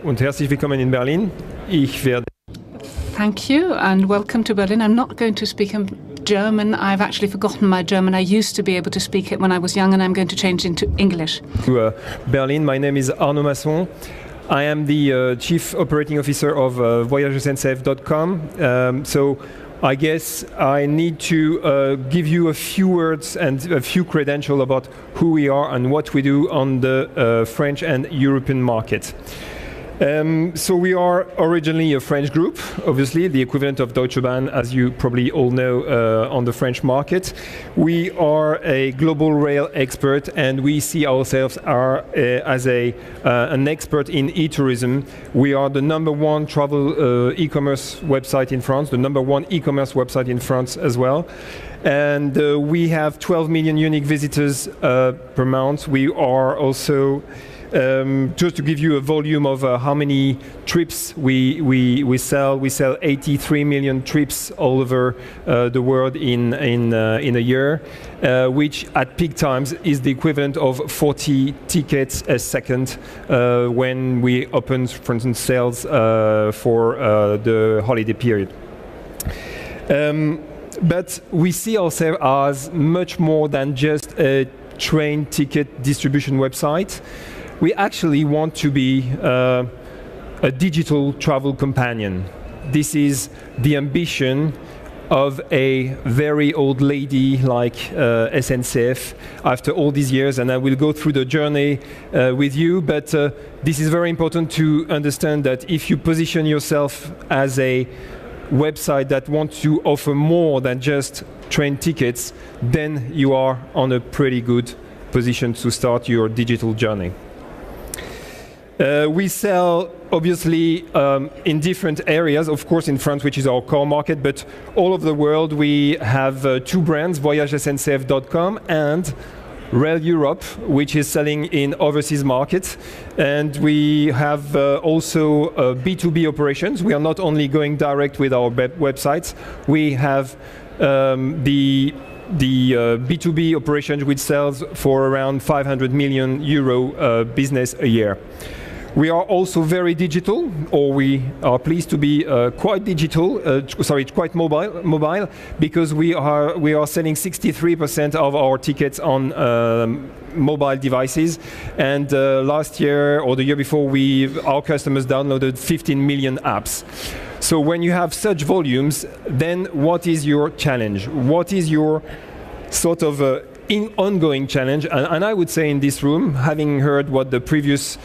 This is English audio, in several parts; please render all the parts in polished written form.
und herzlich willkommen in Berlin. Ich werde Thank you and welcome to Berlin. I'm not going to speak in German. I've actually forgotten my German. I used to be able to speak it when I was young, and I'm going to change into English. To Berlin. My name is Arnaud Masson. I am the Chief Operating Officer of voyagesncf.com. So I guess I need to give you a few words and a few credentials about who we are and what we do on the French and European market. So we are originally a French group, obviously, the equivalent of Deutsche Bahn, as you probably all know, on the French market. We are a global rail expert, and we see ourselves as an expert in e-tourism. We are the #1 travel e-commerce website in France, the #1 e-commerce website in France as well. And we have 12 million unique visitors per month. We are also just to give you a volume of how many trips we sell 83 million trips all over the world in a year, which at peak times is the equivalent of 40 tickets a second when we open, for instance, sales for the holiday period. But we see ourselves as much more than just a train ticket distribution website. We actually want to be a digital travel companion. This is the ambition of a very old lady like SNCF after all these years, and I will go through the journey with you, but this is very important to understand that if you position yourself as a website that wants to offer more than just train tickets, then you are on a pretty good position to start your digital journey. We sell, obviously, in different areas, of course in France, which is our core market, but all over the world we have two brands, voyagesncf.com and Rail Europe, which is selling in overseas markets. And we have also B2B operations. We are not only going direct with our websites, we have the B2B operation, which sells for around 500 million euro business a year. We are also very digital, or we are pleased to be quite digital, quite mobile, because we are selling 63% of our tickets on mobile devices. And last year or the year before, our customers downloaded 15 million apps. So when you have such volumes, then what is your challenge? What is your sort of ongoing challenge? And I would say in this room, having heard what the previous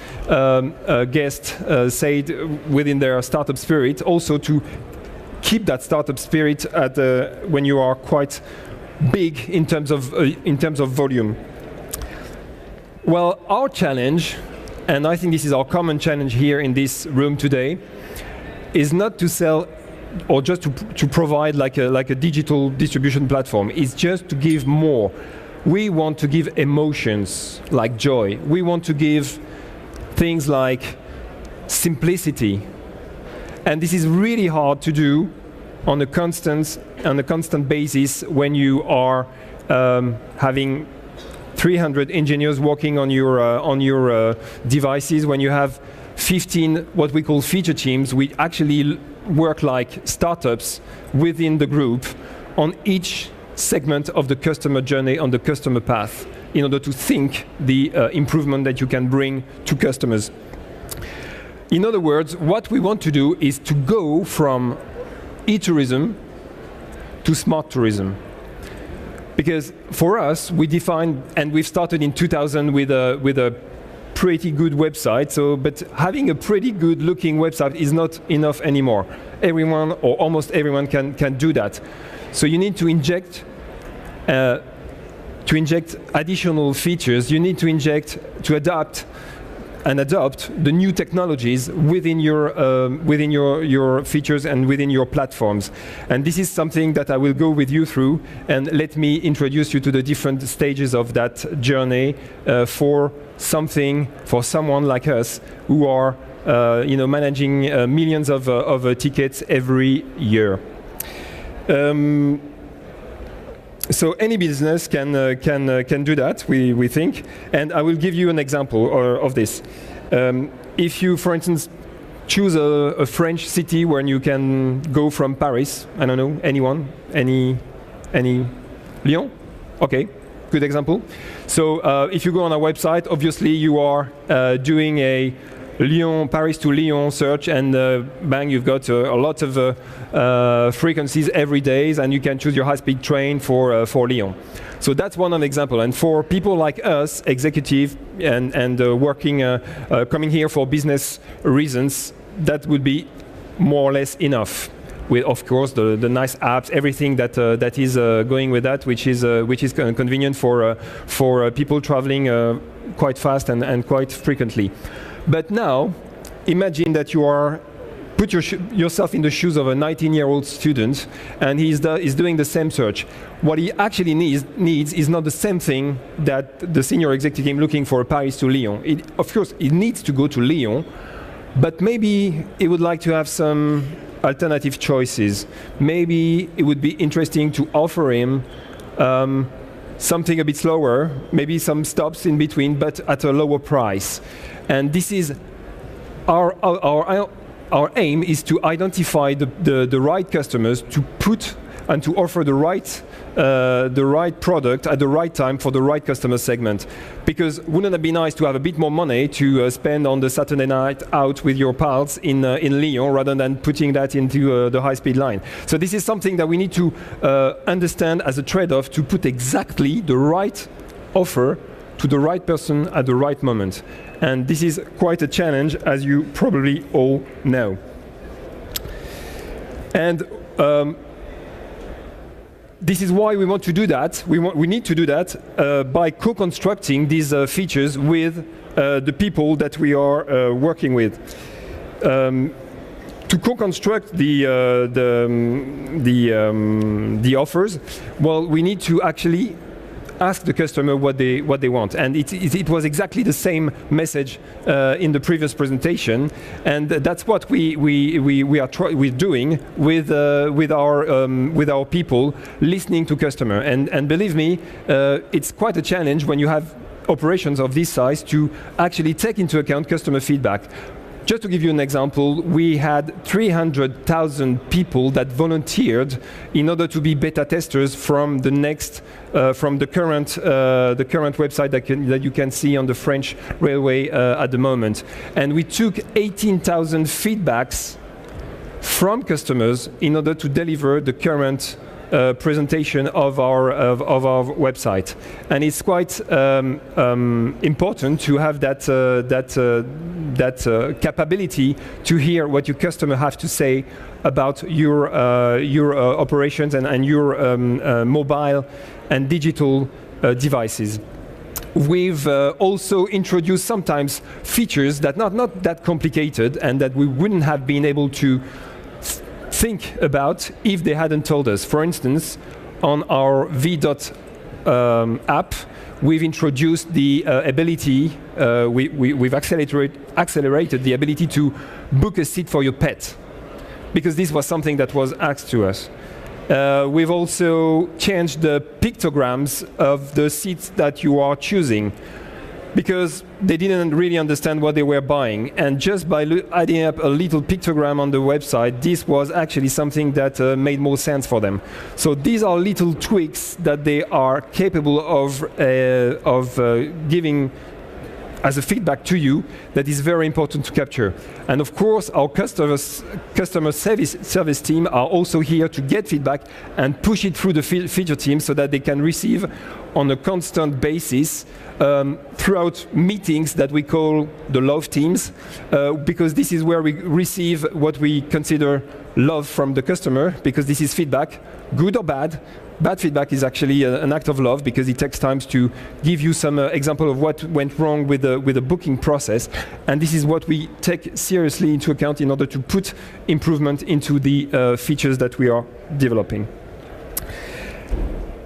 guest said within their startup spirit, also to keep that startup spirit when you are quite big in terms of volume. Well, our challenge, and I think this is our common challenge here in this room today, is not to sell or just to provide like a digital distribution platform. It's just to give more. We want to give emotions like joy. We want to give things like simplicity. And this is really hard to do on a constant basis when you are having 300 engineers working on your devices, when you have 15 what we call feature teams. We actually work like startups within the group on each segment of the customer journey, on the customer path, in order to think the improvement that you can bring to customers. In other words, what we want to do is to go from e-tourism to smart tourism. Because for us, we define, and we've started in 2000 with a pretty good website, but having a pretty good looking website is not enough anymore. Everyone, or almost everyone, can do that. So you need to inject additional features. You need to adapt and adopt the new technologies within your features and within your platforms. And this is something that I will go with you through, and let me introduce you to the different stages of that journey for someone like us who are managing millions of tickets every year. So any business can do that, we think, and I will give you an example of this. If you, for instance, choose a French city where you can go from Paris. I don't know, anyone? Any Lyon? Okay, good example. So if you go on our website, obviously you are doing a Paris to Lyon search, and bang, you've got a lot of frequencies every day, and you can choose your high-speed train for Lyon. So that's one example. And for people like us, executive and working, coming here for business reasons, that would be more or less enough. With, of course, the nice apps, everything that is going with that, which is convenient for people traveling quite fast and quite frequently. But now, imagine that you are put yourself in the shoes of a 19-year-old student, and he's doing the same search. What he actually needs is not the same thing that the senior executive team looking for Paris to Lyon. Of course, he needs to go to Lyon, but maybe he would like to have some alternative choices. Maybe it would be interesting to offer him something a bit slower, maybe some stops in between, but at a lower price. And this is our aim is to identify the right customers, to put and to offer the right product at the right time for the right customer segment. Because wouldn't it be nice to have a bit more money to spend on the Saturday night out with your pals in Lyon, rather than putting that into the high-speed line? So this is something that we need to understand as a trade-off, to put exactly the right offer to the right person at the right moment. And this is quite a challenge, as you probably all know. And this is why we want to do that. We need to do that by co-constructing these features with the people that we are working with. To co-construct the offers, well, we need to actually ask the customer what they want, and it was exactly the same message in the previous presentation, and that's what we're doing with our people, listening to customer, and believe me, it's quite a challenge when you have operations of this size to actually take into account customer feedback. Just to give you an example, we had 300,000 people that volunteered in order to be beta testers from the current website that you can see on the French railway at the moment. And we took 18,000 feedbacks from customers in order to deliver the current presentation of our website, and it's quite important to have that capability to hear what your customer have to say about your operations and your mobile and digital devices. We've also introduced sometimes features that not that complicated and that we wouldn't have been able to think about if they hadn't told us. For instance, on our V.app, we've introduced the ability, we've accelerated the ability to book a seat for your pet, because this was something that was asked to us. We've also changed the pictograms of the seats that you are choosing, because they didn't really understand what they were buying. And just by adding up a little pictogram on the website, this was actually something that made more sense for them. So these are little tweaks that they are capable of giving as a feedback to you that is very important to capture. And of course, our customer service team are also here to get feedback and push it through the feature team so that they can receive on a constant basis throughout meetings that we call the love teams, because this is where we receive what we consider love from the customer, because this is feedback, good or bad. Bad feedback is actually an act of love, because it takes time to give you some example of what went wrong with the booking process, and this is what we take seriously into account in order to put improvement into the features that we are developing.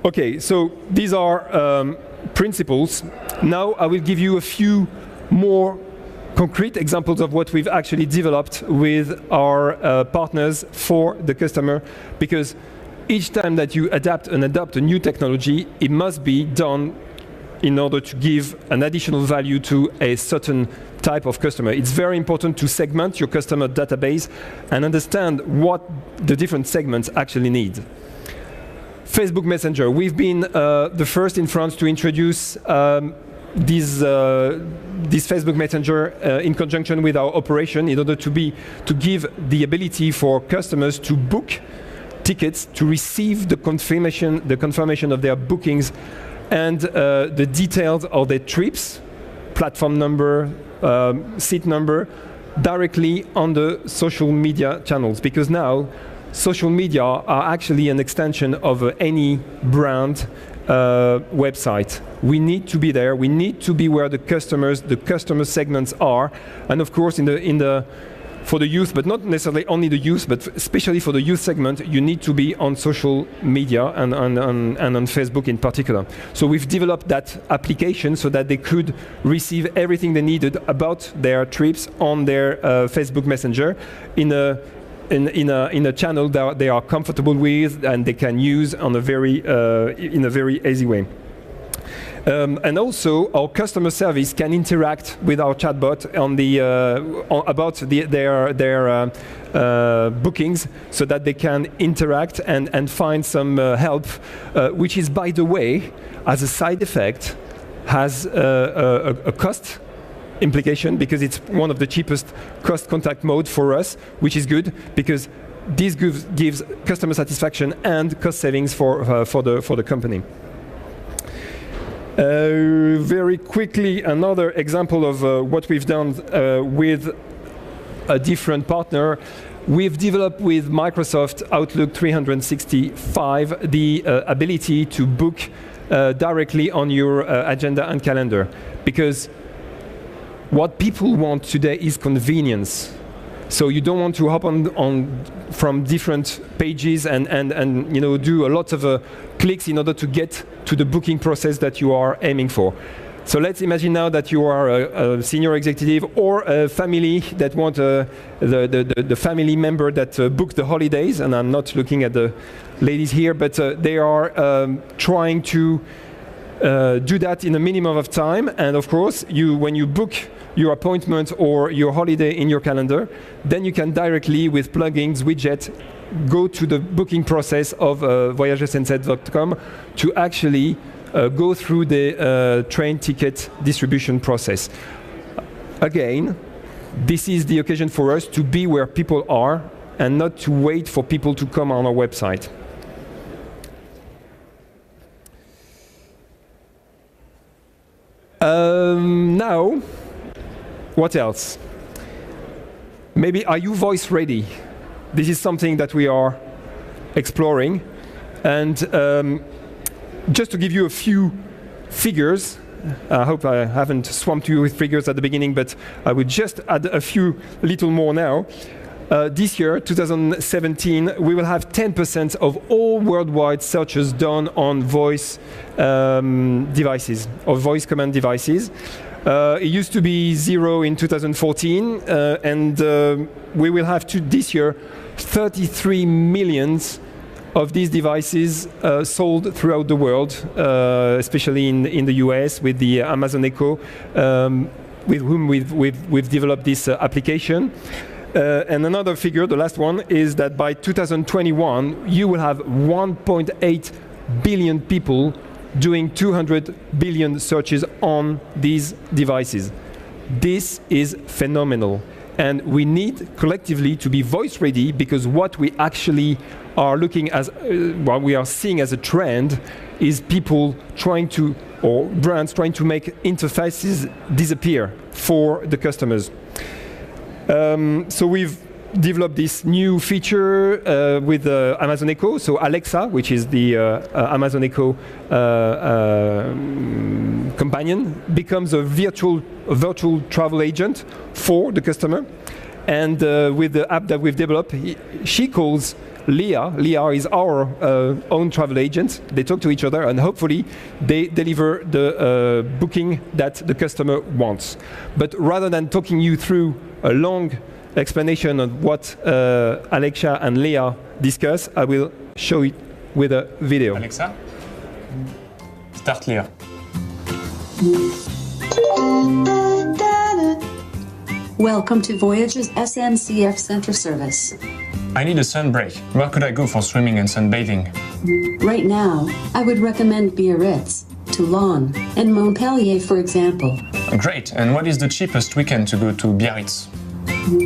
Okay, so these are principles. Now I will give you a few more concrete examples of what we've actually developed with our partners for the customer, because each time that you adapt a new technology, it must be done in order to give an additional value to a certain type of customer. It's very important to segment your customer database and understand what the different segments actually need. Facebook Messenger. We've been the first in France to introduce this Facebook Messenger in conjunction with our operation in order to give the ability for customers to book tickets, to receive the confirmation of their bookings and the details of their trips, platform number, seat number, directly on the social media channels. Because now social media are actually an extension of any brand website. We need to be there. We need to be where the customer segments are, and of course, for the youth, but not necessarily only the youth, but especially for the youth segment, you need to be on social media and on Facebook in particular. So we've developed that application so that they could receive everything they needed about their trips on their Facebook Messenger in a channel that they are comfortable with and they can use on in a very easy way. And also, our customer service can interact with our chatbot about their bookings, so that they can interact and find some help, which is, by the way, as a side effect, has a cost implication, because it's one of the cheapest cost contact mode for us, which is good because this gives customer satisfaction and cost savings for the company. Very quickly, another example of what we've done with a different partner. We've developed with Microsoft Outlook 365 the ability to book directly on your agenda and calendar, because what people want today is convenience. So you don't want to hop on from different pages and do a lot of clicks in order to get to the booking process that you are aiming for. So let's imagine now that you are a senior executive or a family that want the family member that booked the holidays, and I'm not looking at the ladies here, but they are trying to do that in a minimum of time. And of course, when you book your appointment or your holiday in your calendar, then you can directly, with plugins, widgets, go to the booking process of voyagesnz.com to actually go through the train ticket distribution process. Again, this is the occasion for us to be where people are and not to wait for people to come on our website. Now, what else? Maybe, are you voice ready? This is something that we are exploring. And just to give you a few figures, I hope I haven't swamped you with figures at the beginning, but I will just add a few little more now. This year, 2017, we will have 10% of all worldwide searches done on voice devices, or voice command devices. It used to be 0 in 2014, and we will have this year 33 million of these devices sold throughout the world, especially in the US with the Amazon Echo, with whom we've developed this application. And another figure, the last one, is that by 2021, you will have 1.8 billion people doing 200 billion searches on these devices. This is phenomenal. And we need collectively to be voice ready, because what we actually are looking as, what we are seeing as a trend is people trying to, or brands trying to make interfaces disappear for the customers. So we've developed this new feature with Amazon Echo. So Alexa, which is the Amazon Echo companion, becomes a virtual travel agent for the customer. And with the app that we've developed, she calls Leah. Leah is our own travel agent. They talk to each other, and hopefully they deliver the booking that the customer wants. But rather than talking you through a long explanation of what Alexa and Leah discuss, I will show it with a video. Alexa, start Leah. Welcome to Voyage's SNCF Center service. I need a sun break. Where could I go for swimming and sunbathing? Right now, I would recommend Biarritz, Toulon, and Montpellier, for example. Great, and what is the cheapest weekend to go to Biarritz?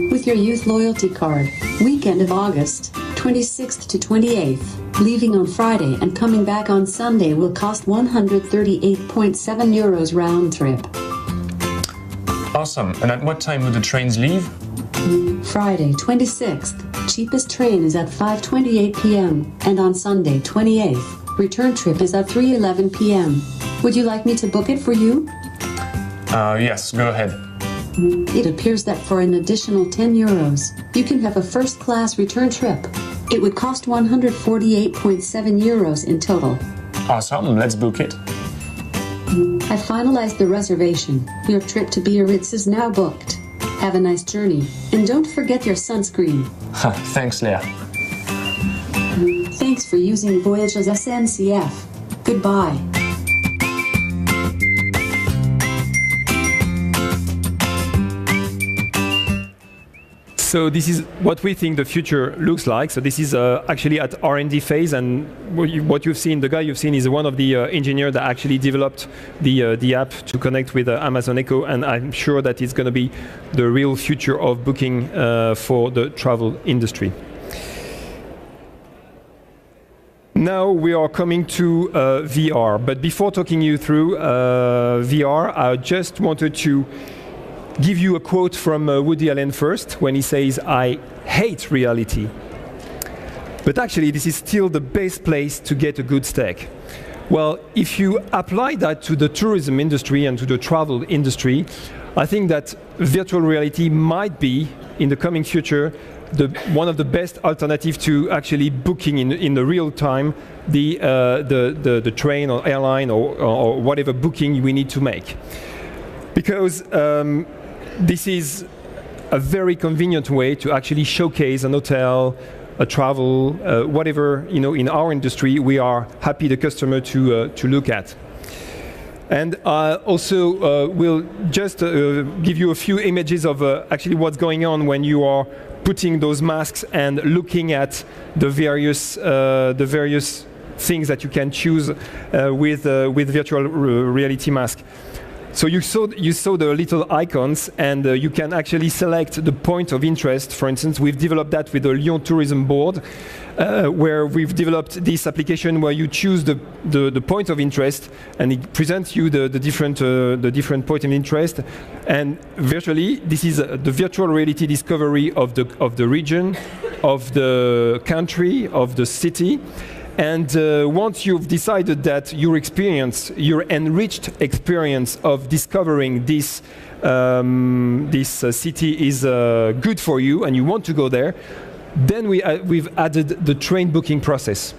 With your youth loyalty card, weekend of August 26th to 28th, leaving on Friday and coming back on Sunday will cost €138.7 round trip. Awesome, and at what time would the trains leave? Friday 26th, cheapest train is at 5:28 p.m. and on Sunday 28th, return trip is at 3:11 p.m. Would you like me to book it for you? Yes, go ahead. It appears that for an additional €10, you can have a first-class return trip. It would cost €148.7 in total. Awesome, let's book it. I finalized the reservation. Your trip to Biarritz is now booked. Have a nice journey, and don't forget your sunscreen. Thanks, Leah. Thanks for using Voyage's SNCF. Goodbye. So this is what we think the future looks like. So this is actually at R&D phase, and what you've seen, the guy you've seen is one of the engineers that actually developed the app to connect with Amazon Echo, and I'm sure that it's going to be the real future of booking for the travel industry. Now we are coming to VR, but before talking you through VR, I just wanted to give you a quote from Woody Allen first, when he says, "I hate reality." But actually, this is still the best place to get a good steak. Well, if you apply that to the tourism industry and to the travel industry, I think that virtual reality might be, in the coming future, one of the best alternatives to actually booking in the real time the train or airline or whatever booking we need to make. Because this is a very convenient way to actually showcase an hotel, a travel, whatever in our industry we are happy the customer to look at. And also we'll just give you a few images of actually what's going on when you are putting those masks and looking at the various things that you can choose with virtual reality mask. So you saw the little icons, and you can actually select the point of interest. For instance, we've developed that with the Lyon Tourism Board, where we've developed this application where you choose the point of interest, and it presents you the different point of interest. And virtually, this is the virtual reality discovery of the region, of the country, of the city. And once you've decided that your enriched experience of discovering this city is good for you and you want to go there, then we've added the train booking process.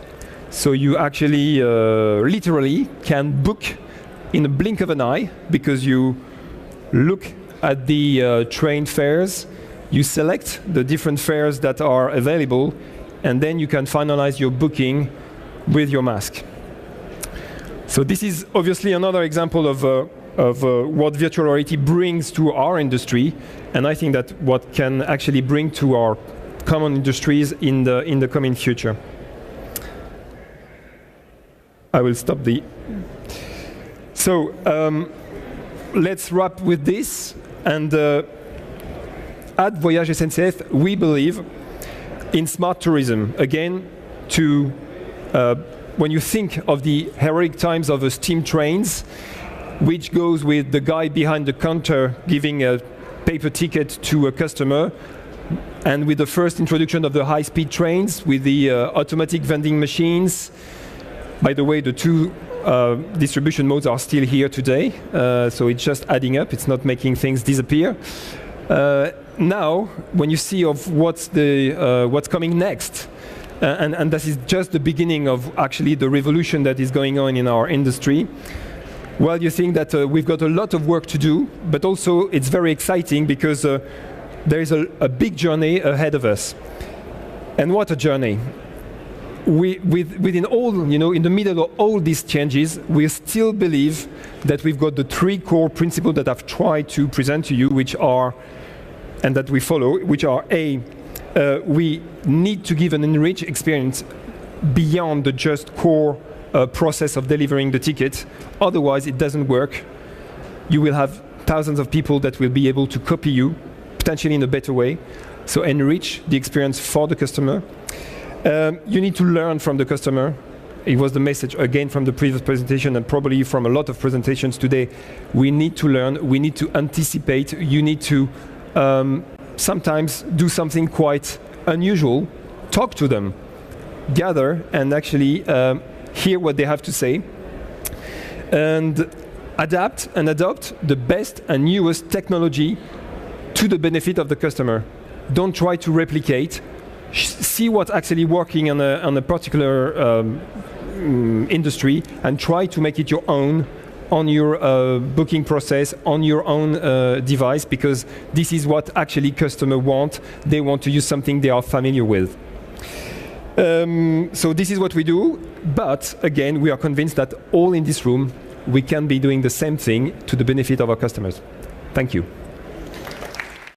So you actually literally can book in a blink of an eye, because you look at the train fares, you select the different fares that are available, and then you can finalize your booking with your mask. So this is obviously another example of what virtual reality brings to our industry, and I think that what can actually bring to our common industries in the coming future. I will stop the. So let's wrap with this, and at Voyage SNCF we believe in smart tourism. Again, when you think of the heroic times of the steam trains, which goes with the guy behind the counter giving a paper ticket to a customer, and with the first introduction of the high-speed trains, with the automatic vending machines. By the way, the two distribution modes are still here today, so it's just adding up, it's not making things disappear. Now, when you see of what's coming next, and this is just the beginning of actually the revolution that is going on in our industry. Well, you think that we've got a lot of work to do, but also it's very exciting because there is a big journey ahead of us. And what a journey. Within all, in the middle of all these changes, we still believe that we've got the three core principles that I've tried to present to you, which are and that we follow, which are we need to give an enriched experience beyond the just core process of delivering the ticket. Otherwise, it doesn't work. You will have thousands of people that will be able to copy you, potentially in a better way. So enrich the experience for the customer. You need to learn from the customer. It was the message again from the previous presentation and probably from a lot of presentations today. We need to learn, we need to anticipate, you need to sometimes do something quite unusual, talk to them, gather and actually hear what they have to say, and adapt and adopt the best and newest technology to the benefit of the customer. Don't try to replicate. See what's actually working on a particular industry and try to make it your own on your booking process, on your own device, because this is what actually customers want. They want to use something they are familiar with. So this is what we do, but again, we are convinced that all in this room, we can be doing the same thing to the benefit of our customers. Thank you.